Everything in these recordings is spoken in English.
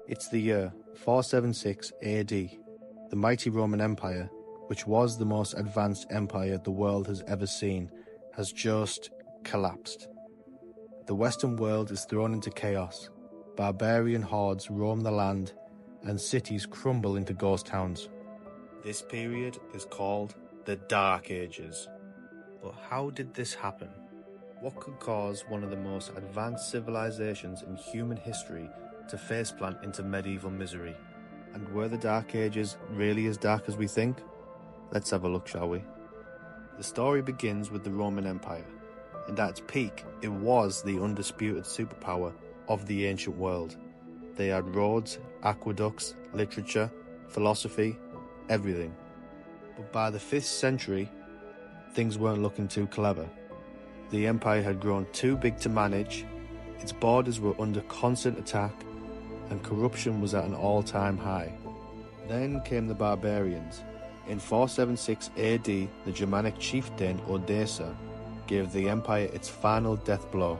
It's the year 476 AD. The mighty Roman Empire, which was the most advanced empire the world has ever seen, has just collapsed. The Western world is thrown into chaos. Barbarian hordes roam the land, and cities crumble into ghost towns. This period is called the Dark Ages. But how did this happen? What could cause one of the most advanced civilizations in human history to faceplant into medieval misery? And were the Dark Ages really as dark as we think? Let's have a look, shall we? The story begins with the Roman Empire, and at its peak, it was the undisputed superpower of the ancient world. They had roads, aqueducts, literature, philosophy, everything. But by the 5th century, things weren't looking too clever. The empire had grown too big to manage, its borders were under constant attack, and corruption was at an all-time high. Then came the barbarians. In 476 AD, the Germanic chieftain Odessa gave the empire its final death blow,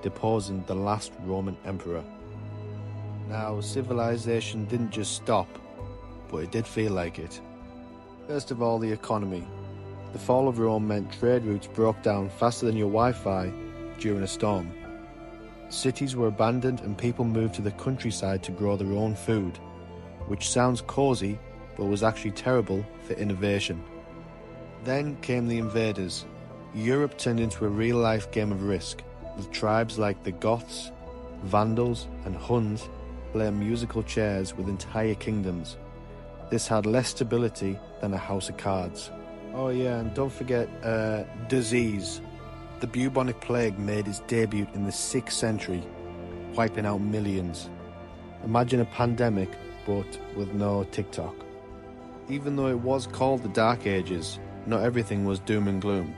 deposing the last Roman emperor. Now, civilization didn't just stop, but it did feel like it. First of all, the economy. The fall of Rome meant trade routes broke down faster than your Wi-Fi during a storm. Cities were abandoned and people moved to the countryside to grow their own food, which sounds cozy, but was actually terrible for innovation. Then came the invaders. Europe turned into a real-life game of Risk, with tribes like the Goths, Vandals, and Huns playing musical chairs with entire kingdoms. This had less stability than a house of cards. Oh yeah, and don't forget disease. The bubonic plague made its debut in the 6th century, wiping out millions. Imagine a pandemic, but with no TikTok. Even though it was called the Dark Ages, not everything was doom and gloom.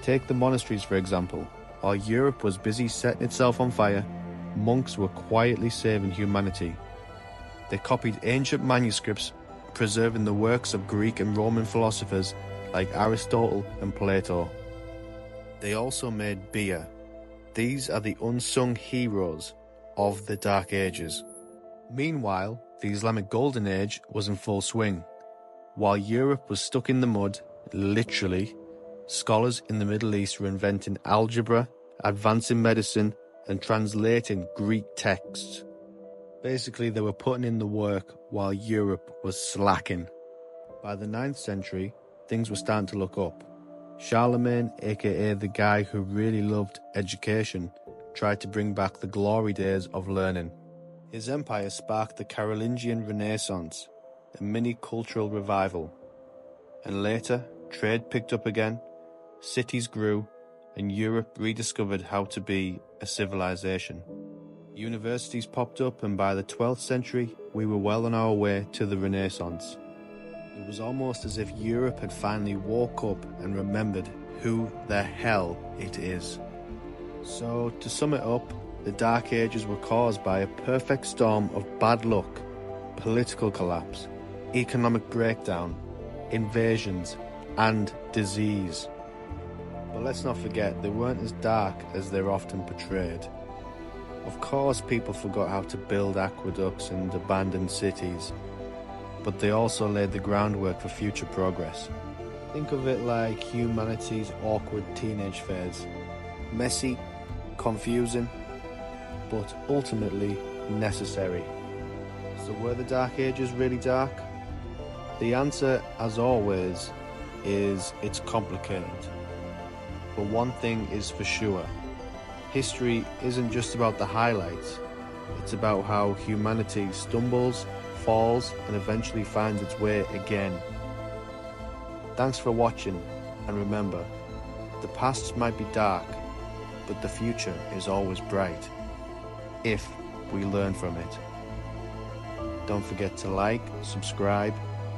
Take the monasteries for example. While Europe was busy setting itself on fire, monks were quietly saving humanity. They copied ancient manuscripts, preserving the works of Greek and Roman philosophers like Aristotle and Plato. They also made beer. These are the unsung heroes of the Dark Ages. Meanwhile, the Islamic Golden Age was in full swing. While Europe was stuck in the mud, literally, scholars in the Middle East were inventing algebra, advancing medicine, and translating Greek texts. Basically, they were putting in the work while Europe was slacking. By the 9th century, things were starting to look up. Charlemagne, aka the guy who really loved education, tried to bring back the glory days of learning. His empire sparked the Carolingian Renaissance, a mini-cultural revival. And later, trade picked up again, cities grew, and Europe rediscovered how to be a civilization. Universities popped up, and by the 12th century, we were well on our way to the Renaissance. It was almost as if Europe had finally woke up and remembered who the hell it is. So, to sum it up, the Dark Ages were caused by a perfect storm of bad luck, political collapse, economic breakdown, invasions, and disease. But let's not forget, they weren't as dark as they're often portrayed. Of course, people forgot how to build aqueducts and abandoned cities, but they also laid the groundwork for future progress. Think of it like humanity's awkward teenage phase. Messy, confusing, but ultimately necessary. So were the Dark Ages really dark? The answer, as always, is it's complicated. But one thing is for sure. History isn't just about the highlights. It's about how humanity stumbles, falls, and eventually finds its way again. Thanks for watching, and remember, the past might be dark, but the future is always bright, if we learn from it. Don't forget to like, subscribe,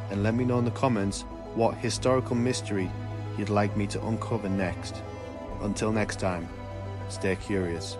and let me know in the comments what historical mystery you'd like me to uncover next. Until next time, stay curious.